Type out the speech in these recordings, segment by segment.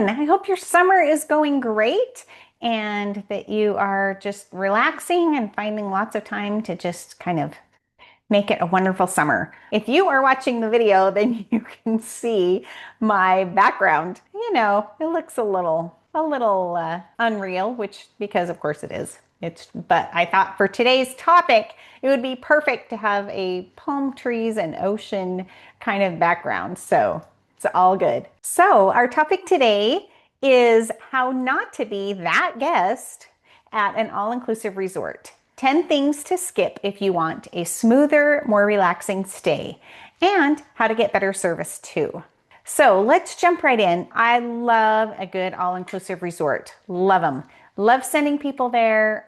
everyone. I hope your summer is going great and that you are just relaxing and finding lots of time to just kind of make it a wonderful summer. If you are watching the video, then you can see my background. It looks a little unreal, which because of course it is. But I thought for today's topic, it would be perfect to have a palm trees and ocean kind of background. So it's all good. So our topic today is how not to be that guest at an all-inclusive resort. 10 things to skip if you want a smoother, more relaxing stay, and how to get better service too. So let's jump right in. I love a good all-inclusive resort. Love them. Love sending people there.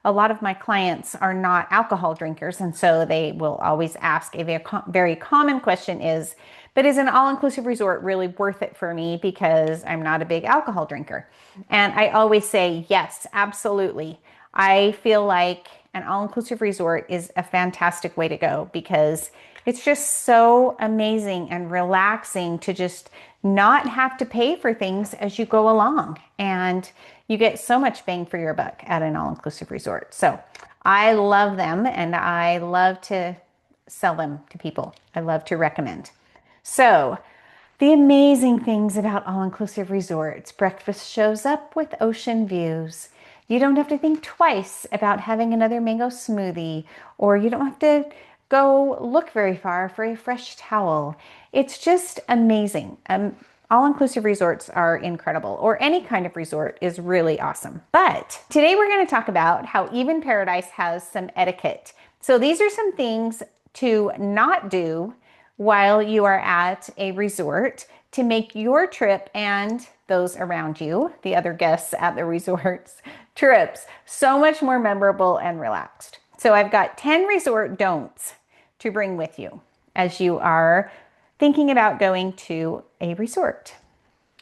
A lot of my clients are not alcohol drinkers, and so they will always ask a very common question is, but is an all-inclusive resort really worth it for me because I'm not a big alcohol drinker? And I always say, yes, absolutely. I feel like an all-inclusive resort is a fantastic way to go because it's just so amazing and relaxing to just not have to pay for things as you go along. And you get so much bang for your buck at an all-inclusive resort. So I love them and I love to sell them to people. I love to recommend. So the amazing things about all-inclusive resorts: breakfast shows up with ocean views. You don't have to think twice about having another mango smoothie, or you don't have to go look very far for a fresh towel. It's just amazing. All-inclusive resorts are incredible, or any kind of resort is really awesome. But today we're going to talk about how even paradise has some etiquette. So these are some things to not do while you are at a resort to make your trip and those around you, the other guests at the resort's trips, so much more memorable and relaxed. So I've got 10 resort don'ts to bring with you as you are thinking about going to a resort.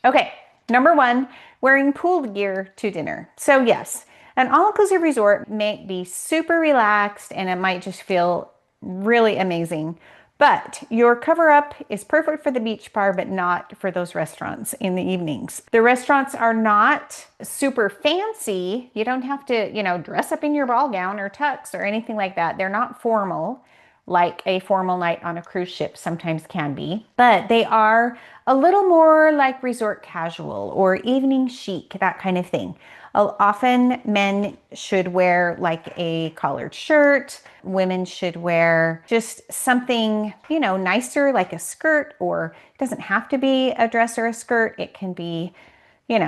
Okay, number one, wearing pool gear to dinner. So yes, an all-inclusive resort may be super relaxed and it might just feel really amazing. But your cover-up is perfect for the beach bar, but not for those restaurants in the evenings. The restaurants are not super fancy. You don't have to, dress up in your ball gown or tux or anything like that. They're not formal like a formal night on a cruise ship sometimes can be, but they are a little more like resort casual or evening chic, that kind of thing. Often men should wear like a collared shirt. Women should wear just something, nicer like a skirt, or it doesn't have to be a dress or a skirt. It can be,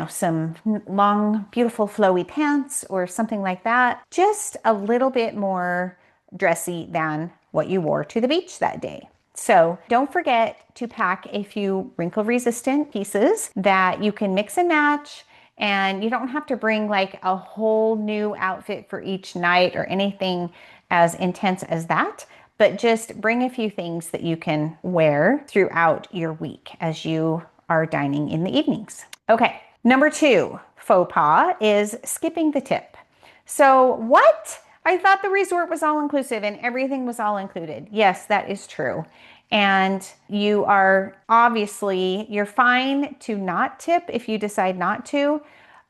some long, beautiful flowy pants or something like that. Just a little bit more dressy than what you wore to the beach that day. So don't forget to pack a few wrinkle resistant pieces that you can mix and match. And you don't have to bring like a whole new outfit for each night or anything as intense as that, but just bring a few things that you can wear throughout your week as you are dining in the evenings. Okay, number two, faux pas is skipping the tip. So what? I thought the resort was all inclusive and everything was all included. Yes, that is true. And you're fine to not tip if you decide not to,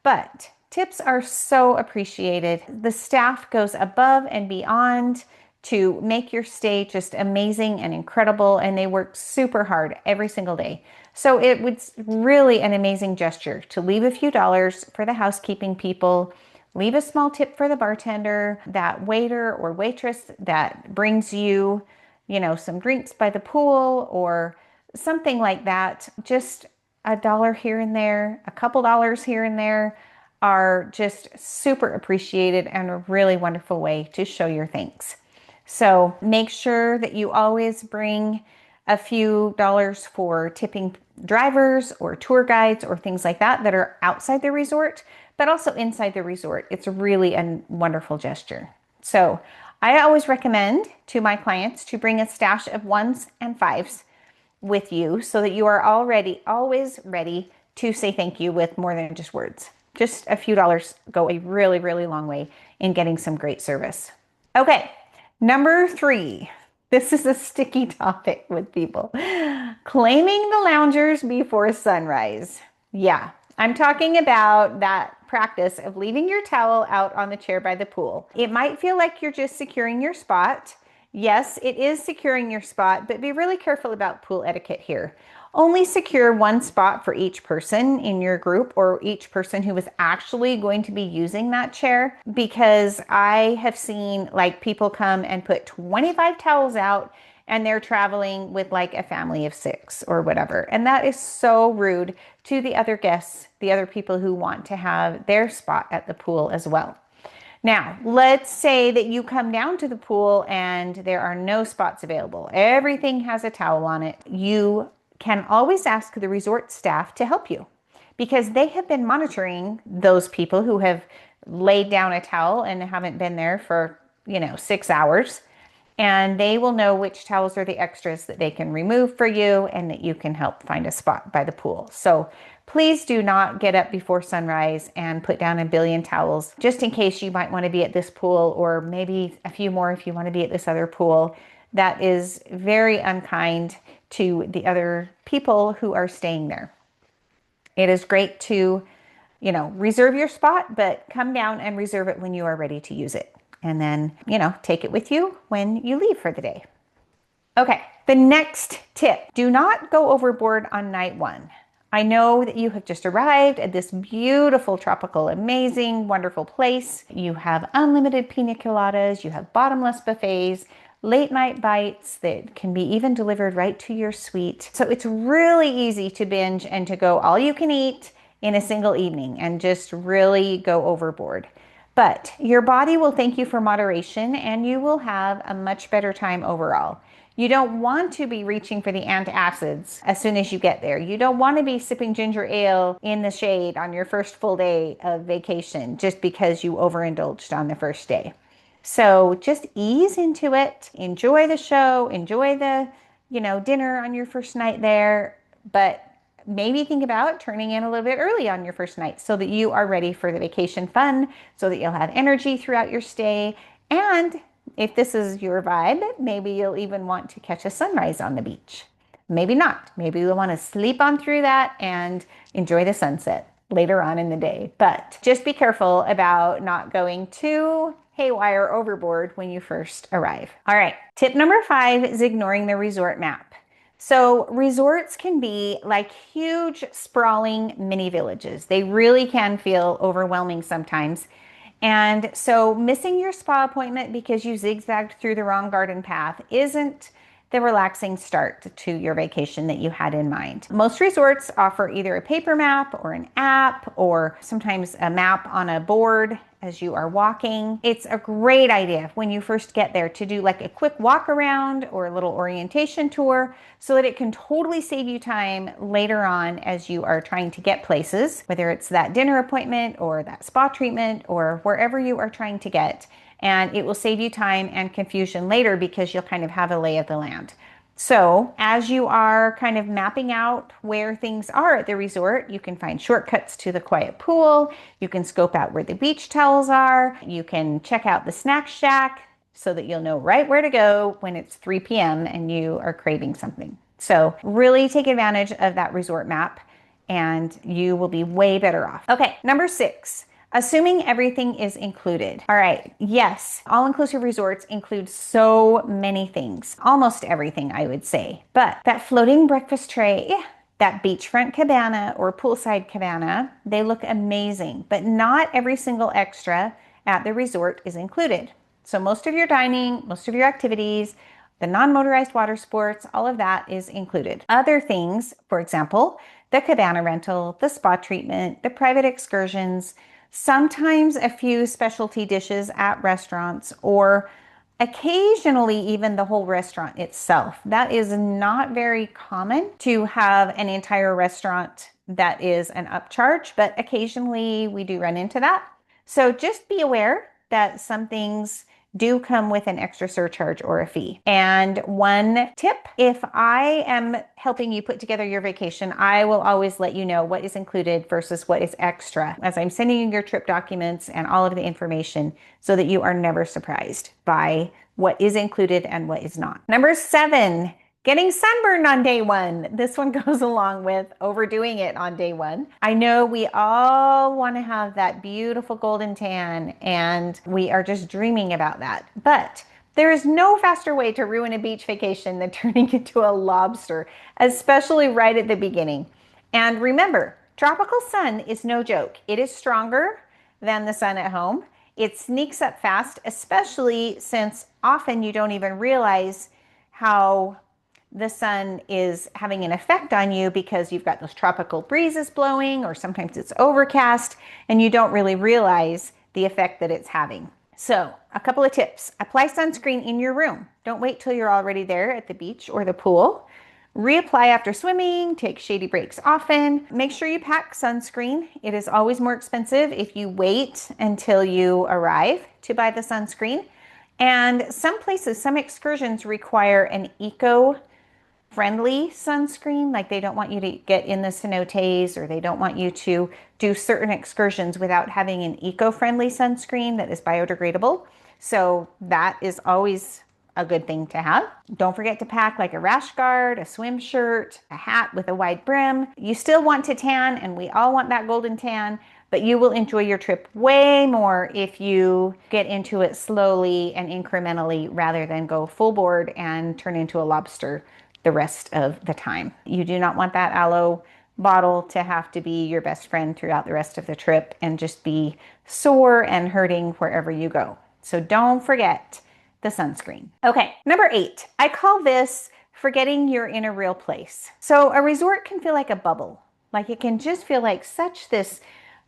but tips are so appreciated. The staff goes above and beyond to make your stay just amazing and incredible, and they work super hard every single day. So it was really an amazing gesture to leave a few dollars for the housekeeping people, leave a small tip for the bartender, that waiter or waitress that brings you, some drinks by the pool or something like that. Just $1 here and there, a couple dollars here and there are just super appreciated and a really wonderful way to show your thanks. So make sure that you always bring a few dollars for tipping drivers or tour guides or things like that that are outside the resort, but also inside the resort. It's really a wonderful gesture. So I always recommend to my clients to bring a stash of ones and fives with you so that you are always ready to say thank you with more than just words. Just a few dollars go a really, really long way in getting some great service. Okay, number three. This is a sticky topic with people. Claiming the loungers before sunrise. Yeah, I'm talking about that practice of leaving your towel out on the chair by the pool. It might feel like you're just securing your spot. Yes, it is securing your spot, but be really careful about pool etiquette here. Only secure one spot for each person in your group or each person who is actually going to be using that chair, because I have seen like people come and put 25 towels out and they're traveling with like a family of 6 or whatever. And that is so rude to the other guests, the other people who want to have their spot at the pool as well. Now, let's say that you come down to the pool and there are no spots available. Everything has a towel on it. You can always ask the resort staff to help you, because they have been monitoring those people who have laid down a towel and haven't been there for, 6 hours. And they will know which towels are the extras that they can remove for you and that you can help find a spot by the pool. So please do not get up before sunrise and put down a billion towels just in case you might want to be at this pool, or maybe a few more if you want to be at this other pool. That is very unkind to the other people who are staying there. It is great to, reserve your spot, but come down and reserve it when you are ready to use it. And then, take it with you when you leave for the day. Okay, the next tip, do not go overboard on night 1. I know that you have just arrived at this beautiful, tropical, amazing, wonderful place. You have unlimited pina coladas, you have bottomless buffets, late night bites that can be even delivered right to your suite. So it's really easy to binge and to go all you can eat in a single evening and just really go overboard. But your body will thank you for moderation and you will have a much better time overall. You don't want to be reaching for the antacids as soon as you get there. You don't want to be sipping ginger ale in the shade on your first full day of vacation just because you overindulged on the first day. So just ease into it. Enjoy the show, enjoy the, dinner on your first night there, but maybe think about turning in a little bit early on your first night so that you are ready for the vacation fun, so that you'll have energy throughout your stay. And if this is your vibe, maybe you'll even want to catch a sunrise on the beach. Maybe not. Maybe you'll want to sleep on through that and enjoy the sunset later on in the day. But just be careful about not going too haywire overboard when you first arrive. All right. Tip number 5 is ignoring the resort map. So resorts can be like huge, sprawling mini villages. They really can feel overwhelming sometimes. And so missing your spa appointment because you zigzagged through the wrong garden path isn't the relaxing start to your vacation that you had in mind. Most resorts offer either a paper map or an app, or sometimes a map on a board as you are walking. It's a great idea when you first get there to do like a quick walk around or a little orientation tour, so that it can totally save you time later on as you are trying to get places, whether it's that dinner appointment or that spa treatment or wherever you are trying to get. And it will save you time and confusion later because you'll kind of have a lay of the land. So as you are kind of mapping out where things are at the resort, you can find shortcuts to the quiet pool. You can scope out where the beach towels are. You can check out the snack shack so that you'll know right where to go when it's 3 p.m. and you are craving something. So really take advantage of that resort map and you will be way better off. Okay, number 6. Assuming everything is included. All right, yes, all-inclusive resorts include so many things, almost everything, I would say. But that floating breakfast tray, that beachfront cabana or poolside cabana, they look amazing, but not every single extra at the resort is included. So most of your dining, most of your activities, the non-motorized water sports, all of that is included. Other things, for example, the cabana rental, the spa treatment, the private excursions, sometimes a few specialty dishes at restaurants, or occasionally even the whole restaurant itself. That is not very common to have an entire restaurant that is an upcharge, but occasionally we do run into that. So just be aware that some things do come with an extra surcharge or a fee. And one tip, if I am helping you put together your vacation, I will always let you know what is included versus what is extra as I'm sending you your trip documents and all of the information, so that you are never surprised by what is included and what is not. Number 7, Getting sunburned on day one. This one goes along with overdoing it on day one. I know we all want to have that beautiful golden tan, and we are just dreaming about that. But there is no faster way to ruin a beach vacation than turning into a lobster, especially right at the beginning. And remember, tropical sun is no joke. It is stronger than the sun at home. It sneaks up fast, especially since often you don't even realize how the sun is having an effect on you because you've got those tropical breezes blowing, or sometimes it's overcast and you don't really realize the effect that it's having. So, a couple of tips. Apply sunscreen in your room. Don't wait till you're already there at the beach or the pool. Reapply after swimming, take shady breaks often. Make sure you pack sunscreen. It is always more expensive if you wait until you arrive to buy the sunscreen. And some places, some excursions require an eco-friendly sunscreen. Like they don't want you to get in the cenotes, or they don't want you to do certain excursions without having an eco-friendly sunscreen that is biodegradable. So that is always a good thing to have. Don't forget to pack like a rash guard, a swim shirt, a hat with a wide brim. You still want to tan, and we all want that golden tan, but you will enjoy your trip way more if you get into it slowly and incrementally rather than go full board and turn into a lobster the rest of the time. You do not want that aloe bottle to have to be your best friend throughout the rest of the trip and just be sore and hurting wherever you go. So don't forget the sunscreen. Okay, number 8. I call this forgetting you're in a real place. So a resort can feel like a bubble. Like it can just feel like such this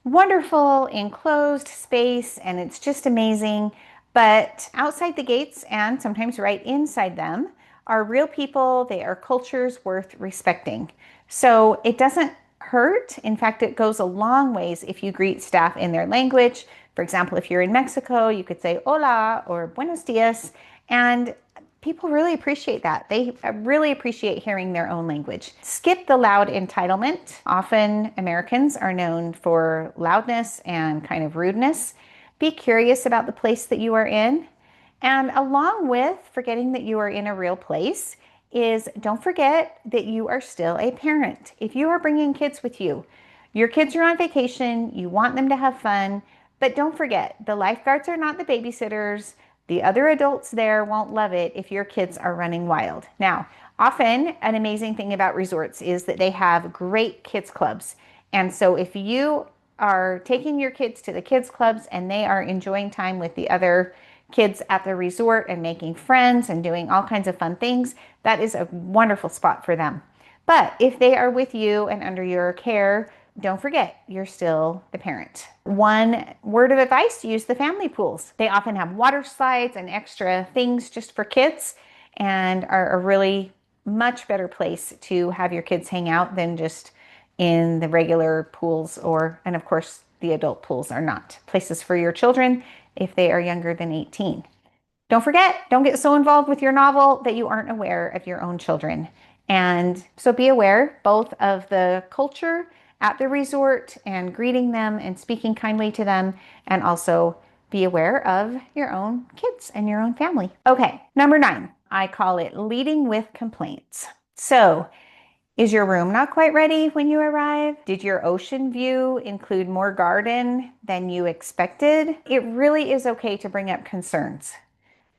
wonderful enclosed space, and it's just amazing. But outside the gates, and sometimes right inside them, are real people. They are cultures worth respecting. So it doesn't hurt. In fact, it goes a long ways if you greet staff in their language. For example, if you're in Mexico, you could say hola or buenos dias, and people really appreciate that. They really appreciate hearing their own language. Skip the loud entitlement. Often Americans are known for loudness and kind of rudeness. Be curious about the place that you are in. And along with forgetting that you are in a real place is don't forget that you are still a parent. If you are bringing kids with you, your kids are on vacation, you want them to have fun, but don't forget, the lifeguards are not the babysitters. The other adults there won't love it if your kids are running wild. Now, often an amazing thing about resorts is that they have great kids clubs. And so if you are taking your kids to the kids clubs and they are enjoying time with the other kids at the resort and making friends and doing all kinds of fun things, that is a wonderful spot for them. But if they are with you and under your care, don't forget, you're still the parent. One word of advice, use the family pools. They often have water slides and extra things just for kids, and are a really much better place to have your kids hang out than just in the regular pools, and of course, the adult pools are not places for your children if they are younger than 18. Don't forget, don't get so involved with your novel that you aren't aware of your own children. And so be aware both of the culture at the resort and greeting them and speaking kindly to them, and also be aware of your own kids and your own family. Okay, number 9, I call it leading with complaints. So, is your room not quite ready when you arrive? Did your ocean view include more garden than you expected? It really is okay to bring up concerns.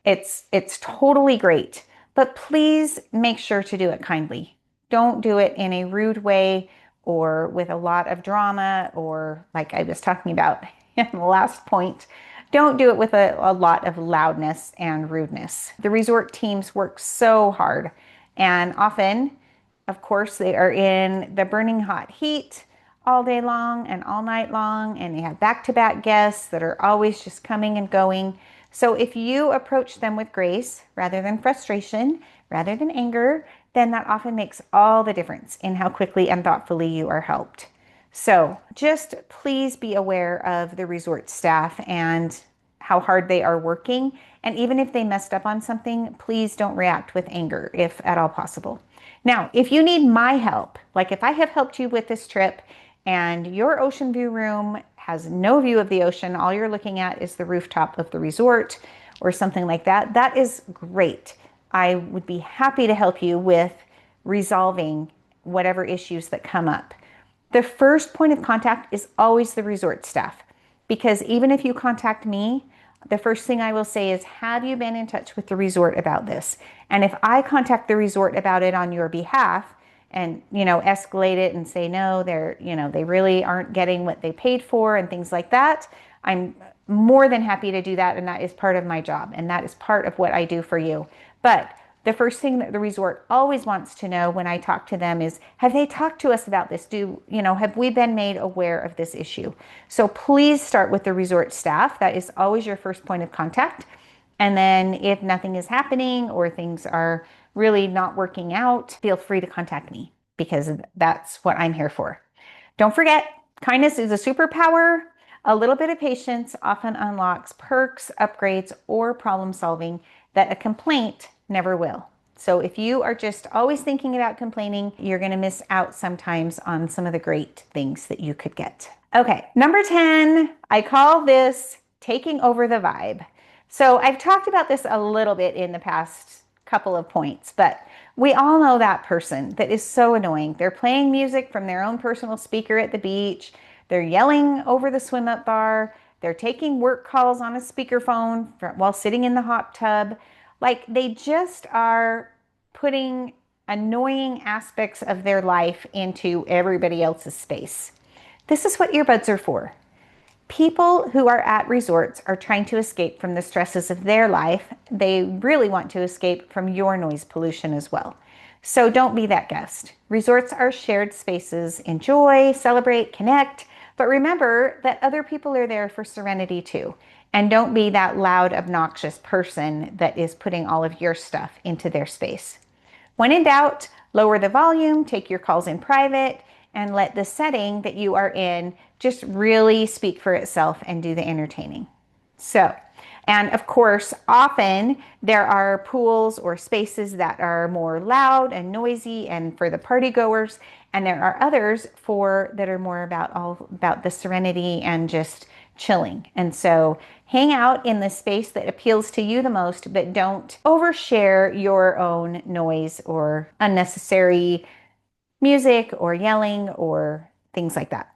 It's totally great, but please make sure to do it kindly. Don't do it in a rude way or with a lot of drama, or like I was talking about in the last point. Don't do it with a lot of loudness and rudeness. The resort teams work so hard, and often, of course, they are in the burning hot heat all day long and all night long, and they have back-to-back guests that are always just coming and going. So if you approach them with grace rather than frustration, rather than anger, then that often makes all the difference in how quickly and thoughtfully you are helped. So just please be aware of the resort staff and how hard they are working. And even if they messed up on something, please don't react with anger if at all possible. Now, if you need my help, like if I have helped you with this trip and your ocean view room has no view of the ocean, all you're looking at is the rooftop of the resort or something like that, that is great. I would be happy to help you with resolving whatever issues that come up. The first point of contact is always the resort staff, because even if you contact me, the first thing I will say is, have you been in touch with the resort about this? And if I contact the resort about it on your behalf and, escalate it and say, no, they really aren't getting what they paid for and things like that, I'm more than happy to do that. And that is part of my job. And that is part of what I do for you. But the first thing that the resort always wants to know when I talk to them is, have they talked to us about this? Have we been made aware of this issue? So please start with the resort staff. That is always your first point of contact. And then if nothing is happening or things are really not working out, feel free to contact me, because that's what I'm here for. Don't forget, kindness is a superpower. A little bit of patience often unlocks perks, upgrades, or problem solving that a complaint never will. So if you are just always thinking about complaining, you're going to miss out sometimes on some of the great things that you could get. Okay, number 10, I call this taking over the vibe. So I've talked about this a little bit in the past couple of points, but we all know that person that is so annoying. They're playing music from their own personal speaker at the beach. They're yelling over the swim up bar. They're taking work calls on a speakerphone while sitting in the hot tub. Like, they just are putting annoying aspects of their life into everybody else's space. This is what earbuds are for. People who are at resorts are trying to escape from the stresses of their life. They really want to escape from your noise pollution as well. So don't be that guest. Resorts are shared spaces. Enjoy, celebrate, connect, but remember that other people are there for serenity too. And don't be that loud, obnoxious person that is putting all of your stuff into their space. When in doubt, lower the volume, take your calls in private, and let the setting that you are in just really speak for itself and do the entertaining. And of course, often there are pools or spaces that are more loud and noisy and for the party goers, and there are others that are more about the serenity and just chilling. And so hang out in the space that appeals to you the most, but don't overshare your own noise or unnecessary music or yelling or things like that.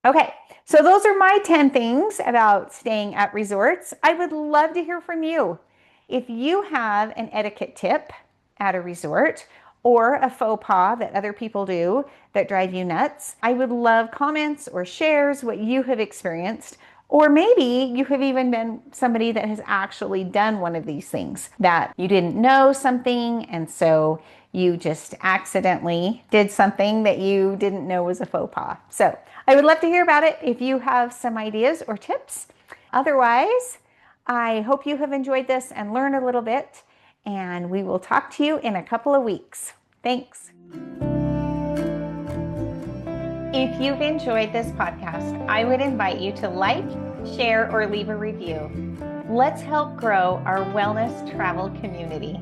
Okay, so those are my 10 things about staying at resorts. I would love to hear from you. If you have an etiquette tip at a resort or a faux pas that other people do that drive you nuts, I would love comments or shares what you have experienced. Or maybe you have even been somebody that has actually done one of these things, that you didn't know something and so you just accidentally did something that you didn't know was a faux pas. So I would love to hear about it if you have some ideas or tips. Otherwise, I hope you have enjoyed this and learned a little bit, and we will talk to you in a couple of weeks. Thanks. If you've enjoyed this podcast, I would invite you to like, share, or leave a review. Let's help grow our wellness travel community.